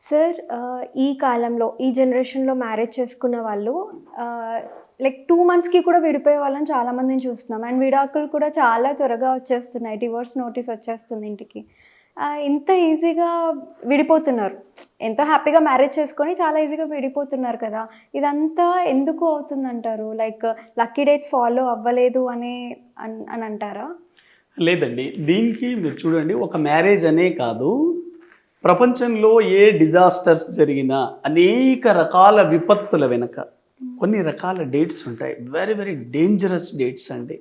Sir ఈ కాలంలో, ఈ జనరేషన్‌లో మ్యారేజ్ చేసుకున్న వాళ్ళు లైక్ 2 మంత్స్‌కి కూడా విడిపోయే వాళ్ళని చాలామందిని చూస్తున్నాం. అండ్ విడాకులు కూడా చాలా త్వరగా వచ్చేస్తున్నాయి. డివోర్స్ నోటీస్ వచ్చేస్తుంది ఇంటికి. ఇంత ఈజీగా విడిపోతున్నారు. ఎంతో హ్యాపీగా మ్యారేజ్ చేసుకొని చాలా ఈజీగా విడిపోతున్నారు కదా! ఇదంతా ఎందుకు అవుతుందంటారు? లైక్ లక్కీ డేట్స్ ఫాలో అవ్వలేదు అని అంటారా? లేదండి. దీనికి మీరు చూడండి, ఒక మ్యారేజ్ అనే కాదు, ప్రపంచంలో ఏ డిజాస్టర్స్ జరిగినా అనేక రకాల విపత్తుల వెనక కొన్ని రకాల డేట్స్ ఉంటాయి. వెరీ వెరీ డేంజరస్ డేట్స్ అండి.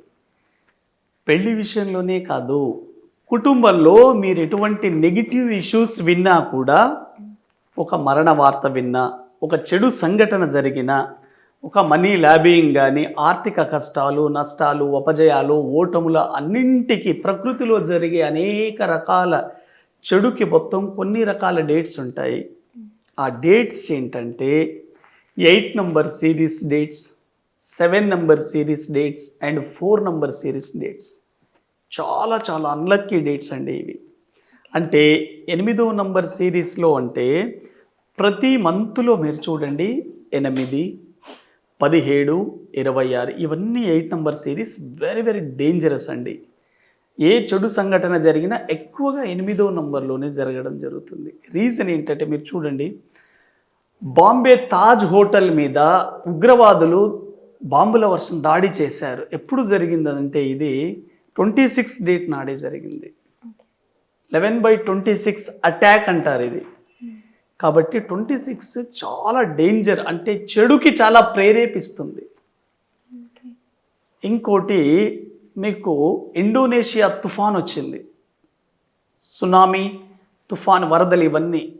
పెళ్లి విషయంలోనే కాదు, కుటుంబంలో మీరు ఎటువంటి నెగిటివ్ ఇష్యూస్ విన్నా కూడా, ఒక మరణ వార్త విన్నా, ఒక చెడు సంఘటన జరిగినా, ఒక మనీ లాబింగ్ కానీ, ఆర్థిక కష్టాలు, నష్టాలు, అపజయాలు, ఓటముల అన్నింటికి ప్రకృతిలో జరిగే అనేక రకాల చెడుకి మొత్తం కొన్ని రకాల డేట్స్ ఉంటాయి. ఆ డేట్స్ ఏంటంటే 8 number series dates, 7 number series dates and 4 number series dates. చాలా చాలా అన్లక్కీ డేట్స్ అండి ఇవి. అంటే 8వ నంబర్ సిరీస్లో అంటే ప్రతి మంత్లో మీరు చూడండి 8, 17, 26 ఇవన్నీ 8 number series very very dangerous అండి. ఏ చెడు సంఘటన జరిగినా ఎక్కువగా 8వ నంబర్లోనే జరగడం జరుగుతుంది. రీజన్ ఏంటంటే మీరు చూడండి, బాంబే తాజ్ హోటల్ మీద ఉగ్రవాదులు బాంబుల వర్షం దాడి చేశారు. ఎప్పుడు జరిగిందంటే ఇది 26 డేట్ నాడే జరిగింది. 11/26 అటాక్ అంటారు ఇది. కాబట్టి 26 చాలా డేంజర్, అంటే చెడుకి చాలా ప్రేరేపిస్తుంది. ఇంకోటి, మీకు ఇండోనేషియా తుఫాన్ వచ్చింది, సునామీ, తుఫాన్, వరదలు,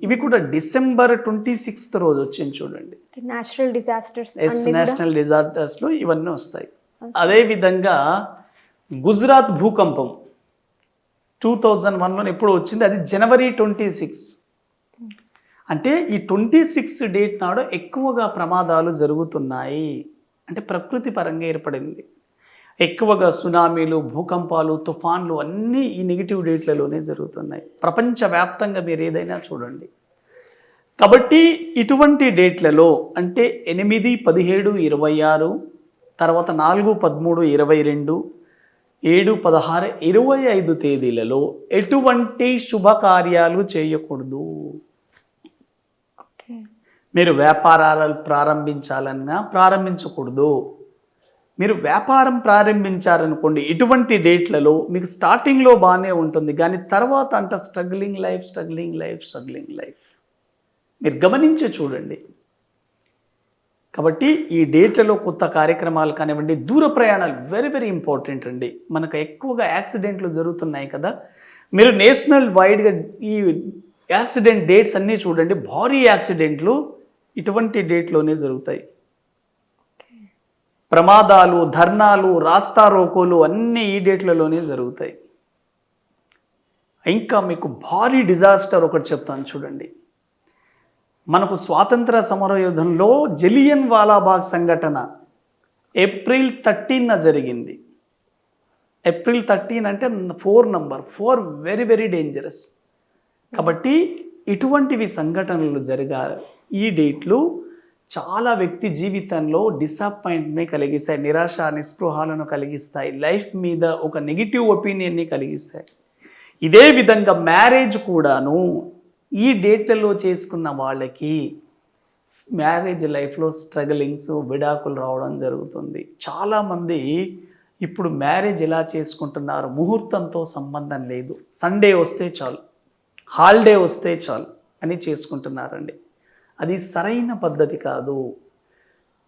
ఇవి కూడా డిసెంబర్ 26th రోజు వచ్చింది చూడండి. నేచురల్ డిజాస్టర్స్ నేషనల్ డిజాస్టర్స్లో ఇవన్నీ వస్తాయి. అదేవిధంగా గుజరాత్ భూకంపం 2001లో ఎప్పుడు వచ్చింది, అది జనవరి 26. అంటే ఈ 26 డేట్ నాడు ఎక్కువగా ప్రమాదాలు జరుగుతున్నాయి. అంటే ప్రకృతి పరంగా ఏర్పడింది. ఎక్కువగా సునామీలు, భూకంపాలు, తుఫాన్లు అన్నీ ఈ నెగిటివ్ డేట్లలోనే జరుగుతున్నాయి. ప్రపంచవ్యాప్తంగా మీరు ఏదైనా చూడండి. కాబట్టి ఇటువంటి డేట్లలో అంటే 8, 17, 26, తర్వాత 4, 13, 22, 7, 16, 25 తేదీలలో ఎటువంటి శుభకార్యాలు చేయకూడదు. మీరు వ్యాపారాలు ప్రారంభించాలన్నా ప్రారంభించకూడదు. మీరు వ్యాపారం ప్రారంభించారనుకోండి, ఇటువంటి డేట్లలో మీకు స్టార్టింగ్లో బాగానే ఉంటుంది, కానీ తర్వాత అంట స్ట్రగ్లింగ్ లైఫ్ మీరు గమనించి చూడండి. కాబట్టి ఈ డేట్లలో కొత్త కార్యక్రమాలు కానివ్వండి, దూర ప్రయాణాలు వెరీ వెరీ ఇంపార్టెంట్ అండి. మనకు ఎక్కువగా యాక్సిడెంట్లు జరుగుతున్నాయి కదా, మీరు నేషనల్ వైడ్గా ఈ యాక్సిడెంట్ డేట్స్ అన్నీ చూడండి. భారీ యాక్సిడెంట్లు ఇటువంటి డేట్లోనే జరుగుతాయి. ప్రమాదాలు, ధర్నాలు, రాస్తా రోకోలు అన్నీ ఈ డేట్లలోనే జరుగుతాయి. ఇంకా మీకు భారీ డిజాస్టర్ ఒకటి చెప్తాను చూడండి. మనకు స్వాతంత్ర సమరయుద్ధంలో జలియన్ వాలాబాగ్ సంఘటన ఏప్రిల్ 13న జరిగింది. ఏప్రిల్ 13 అంటే 4 నంబర్, 4 వెరీ వెరీ డేంజరస్. కాబట్టి ఇటువంటివి సంఘటనలు జరిగాయి. ఈ డేట్లు చాలా వ్యక్తి జీవితంలో డిసప్పాయింట్ని కలిగిస్తాయి, నిరాశ నిస్పృహాలను కలిగిస్తాయి, లైఫ్ మీద ఒక నెగిటివ్ ఒపీనియన్ని కలిగిస్తాయి. ఇదే విధంగా మ్యారేజ్ కూడాను ఈ డేట్లలో చేసుకున్న వాళ్ళకి మ్యారేజ్ లైఫ్లో స్ట్రగలింగ్స్, విడాకులు రావడం జరుగుతుంది. చాలామంది ఇప్పుడు మ్యారేజ్ ఎలా చేసుకుంటున్నారు, ముహూర్తంతో సంబంధం లేదు, సండే వస్తే చాలు, హాలిడే వస్తే చాలు అని చేసుకుంటున్నారండి. అది సరైన పద్ధతి కాదు.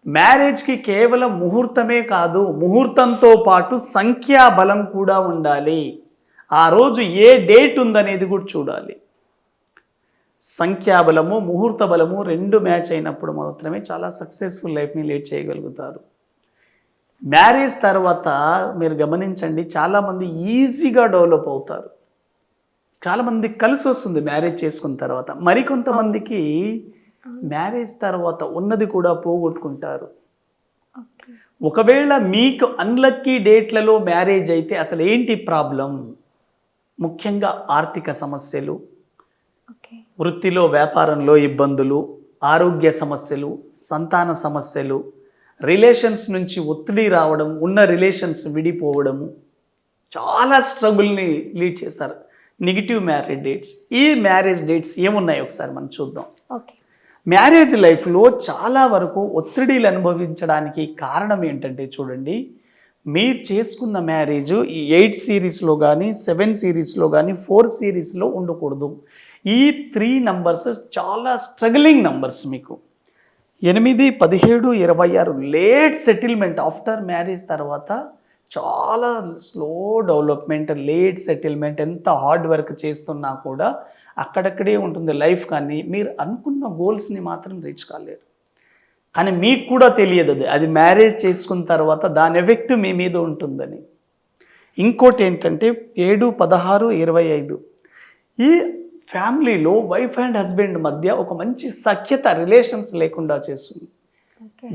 మ్యారేజ్కి కేవలం ముహూర్తమే కాదు, ముహూర్తంతో పాటు సంఖ్యాబలం కూడా ఉండాలి. ఆ రోజు ఏ డేట్ ఉందనేది కూడా చూడాలి. సంఖ్యాబలము, ముహూర్త బలము 2 మ్యాచ్ అయినప్పుడు మాత్రమే చాలా సక్సెస్ఫుల్ లైఫ్ని లీడ్ చేయగలుగుతారు. మ్యారేజ్ తర్వాత మీరు గమనించండి, చాలామంది ఈజీగా డెవలప్ అవుతారు, చాలామంది కలిసి వస్తుంది మ్యారేజ్ చేసుకున్న తర్వాత. మరికొంతమందికి మ్యారేజ్ తర్వాత ఉన్నది కూడా పోగొట్టుకుంటారు. ఒకవేళ మీకు అన్లక్కీ డేట్లలో మ్యారేజ్ అయితే అసలు ఏంటి ప్రాబ్లం? ముఖ్యంగా ఆర్థిక సమస్యలు, ఓకే. వృత్తిలో వ్యాపారంలో ఇబ్బందులు, ఆరోగ్య సమస్యలు, సంతాన సమస్యలు, రిలేషన్స్ నుంచి ఒత్తిడి రావడం, ఉన్న రిలేషన్స్ విడిపోవడము, చాలా స్ట్రగుల్ని లీడ్ చేశారు. Negative marriage dates. ఈ మ్యారేజ్ డేట్స్ ఏమున్నాయి ఒకసారి మనం చూద్దాం. ఓకే. మ్యారేజ్ లైఫ్లో చాలా వరకు ఒత్తిడిలు అనుభవించడానికి కారణం ఏంటంటే చూడండి, మీరు చేసుకున్న మ్యారేజ్ ఈ 8 సిరీస్లో కానీ 7 సిరీస్లో కానీ 4 సిరీస్లో ఉండకూడదు. ఈ 3 నంబర్స్ చాలా స్ట్రగ్లింగ్ నంబర్స్. మీకు 8, 17, 26 లేట్ సెటిల్మెంట్. ఆఫ్టర్ మ్యారేజ్ తర్వాత చాలా స్లో డెవలప్మెంట్, లేట్ సెటిల్మెంట్. ఎంత హార్డ్ వర్క్ చేస్తున్నా కూడా అక్కడక్కడే ఉంటుంది లైఫ్, కానీ మీరు అనుకున్న గోల్స్ని మాత్రం రీచ్ కాలేరు. కానీ మీకు కూడా తెలియదు అది మ్యారేజ్ చేసుకున్న తర్వాత దాని ఎఫెక్ట్ మీ మీద ఉంటుందని. ఇంకోటి ఏంటంటే 7, 16, 25 ఈ ఫ్యామిలీలో వైఫ్ అండ్ హస్బెండ్ మధ్య ఒక మంచి సఖ్యత, రిలేషన్స్ లేకుండా చేస్తుంది.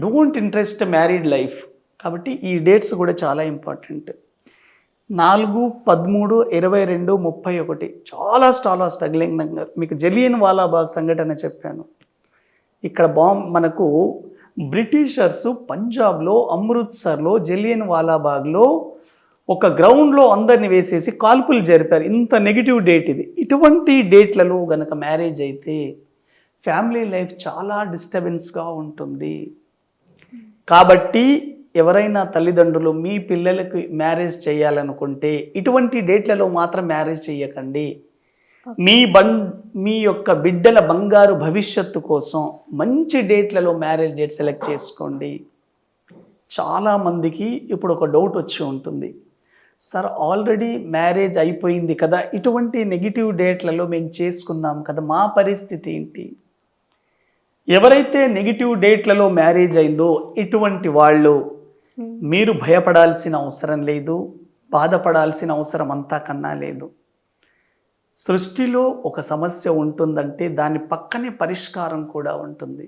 Don't interest married life. కాబట్టి ఈ డేట్స్ కూడా చాలా ఇంపార్టెంట్. 4, 13, 22, 31 చాలా స్ట్రగ్లింగ్ నంబర్. మీకు జలియన్ వాలాబాగ్ సంఘటన చెప్పాను. ఇక్కడ మనకు బ్రిటిషర్స్ పంజాబ్లో అమృత్సర్లో జలియన్ వాలాబాగ్లో ఒక గ్రౌండ్లో అందరిని వేసేసి కాల్పులు జరిపారు. ఇంత నెగిటివ్ డేట్ ఇది. ఇటువంటి డేట్లలో గనక మ్యారేజ్ అయితే ఫ్యామిలీ లైఫ్ చాలా డిస్టర్బెన్స్గా ఉంటుంది. కాబట్టి ఎవరైనా తల్లిదండ్రులు మీ పిల్లలకు మ్యారేజ్ చేయాలనుకుంటే ఇటువంటి డేట్లలో మాత్రం మ్యారేజ్ చేయకండి. మీ యొక్క బిడ్డల బంగారు భవిష్యత్తు కోసం మంచి డేట్లలో మ్యారేజ్ డేట్ సెలెక్ట్ చేసుకోండి. చాలామందికి ఇప్పుడు ఒక డౌట్ వచ్చి ఉంటుంది, సార్ ఆల్రెడీ మ్యారేజ్ అయిపోయింది కదా, ఇటువంటి నెగిటివ్ డేట్లలో మేము చేసుకున్నాం కదా, మా పరిస్థితి ఏంటి? ఎవరైతే నెగిటివ్ డేట్లలో మ్యారేజ్ అయిందో ఇటువంటి వాళ్ళు మీరు భయపడాల్సిన అవసరం లేదు, బాధపడాల్సిన అవసరం అంతా కన్నా లేదు. సృష్టిలో ఒక సమస్య ఉంటుందంటే దాని పక్కనే పరిష్కారం కూడా ఉంటుంది.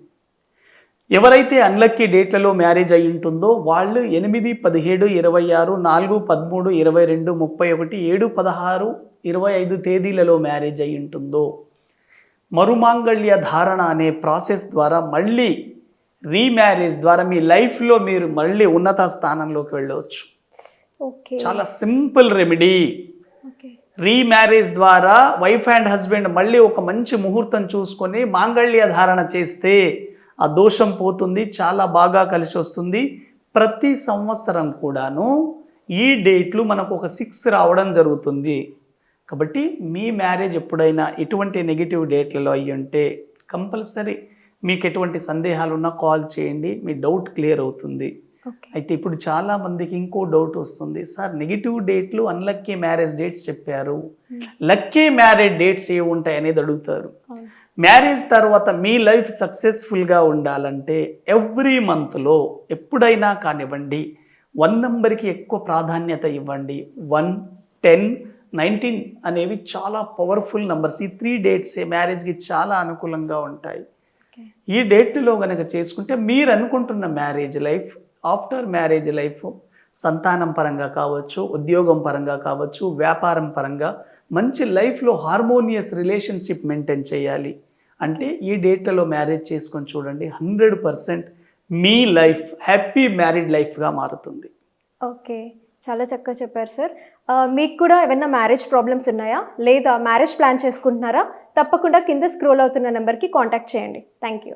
ఎవరైతే అన్లక్కీ డేట్లలో మ్యారేజ్ అయి ఉంటుందో వాళ్ళు 8, 17, 26, 4, 13, 22, 31, 7, 16, 25 తేదీలలో మ్యారేజ్ అయి ఉంటుందో మరుమాంగళ్య ధారణ అనే ప్రాసెస్ ద్వారా మళ్ళీ రీమ్యారేజ్ ద్వారా మీ లైఫ్లో మీరు మళ్ళీ ఉన్నత స్థానంలోకి వెళ్ళవచ్చు. చాలా సింపుల్ రెమెడీ. రీమ్యారేజ్ ద్వారా వైఫ్ అండ్ హస్బెండ్ మళ్ళీ ఒక మంచి ముహూర్తం చూసుకొని మాంగళ్య ధారణ చేస్తే ఆ దోషం పోతుంది, చాలా బాగా కలిసి వస్తుంది. ప్రతి సంవత్సరం కూడాను ఈ డేట్లు మనకు ఒక 6 రావడం జరుగుతుంది. కాబట్టి మీ మ్యారేజ్ ఎప్పుడైనా ఎటువంటి నెగిటివ్ డేట్లలో అయ్యి ఉంటే కంపల్సరీ మీకు ఎటువంటి సందేహాలు ఉన్నా కాల్ చేయండి, మీ డౌట్ క్లియర్ అవుతుంది. అయితే ఇప్పుడు చాలా మందికి ఇంకో డౌట్ వస్తుంది, సార్ నెగిటివ్ డేట్లు అన్లక్కీ మ్యారేజ్ డేట్స్ చెప్పారు, లక్కీ మ్యారేజ్ డేట్స్ ఏ ఉంటాయి అనేది అడుగుతారు. మ్యారేజ్ తర్వాత మీ లైఫ్ సక్సెస్ఫుల్గా ఉండాలంటే ఎవ్రీ మంత్లో ఎప్పుడైనా కానివ్వండి 1 నెంబర్కి ఎక్కువ ప్రాధాన్యత ఇవ్వండి. 1, 10, 19 అనేవి చాలా పవర్ఫుల్ నంబర్స్. ఈ 3 డేట్స్ మ్యారేజ్కి చాలా అనుకూలంగా ఉంటాయి. ఈ డేట్లో కనుక చేసుకుంటే మీరు అనుకుంటున్న marriage life, after marriage life సంతానం పరంగా కావచ్చు, ఉద్యోగం పరంగా కావచ్చు, వ్యాపారం పరంగా మంచి లైఫ్లో హార్మోనియస్ రిలేషన్షిప్ మెయింటైన్ చేయాలి అంటే ఈ డేట్లలో మ్యారేజ్ చేసుకొని చూడండి. 100% మీ లైఫ్ హ్యాపీ మ్యారీడ్ లైఫ్గా మారుతుంది. ఓకే, చాలా చక్కగా చెప్పారు సార్. మీకు కూడా ఏమైనా మ్యారేజ్ ప్రాబ్లమ్స్ ఉన్నాయా, లేదా మ్యారేజ్ ప్లాన్ చేసుకుంటున్నారా? తప్పకుండా కింద స్క్రోల్ అవుతున్న నెంబర్కి కాంటాక్ట్ చేయండి. Thank you.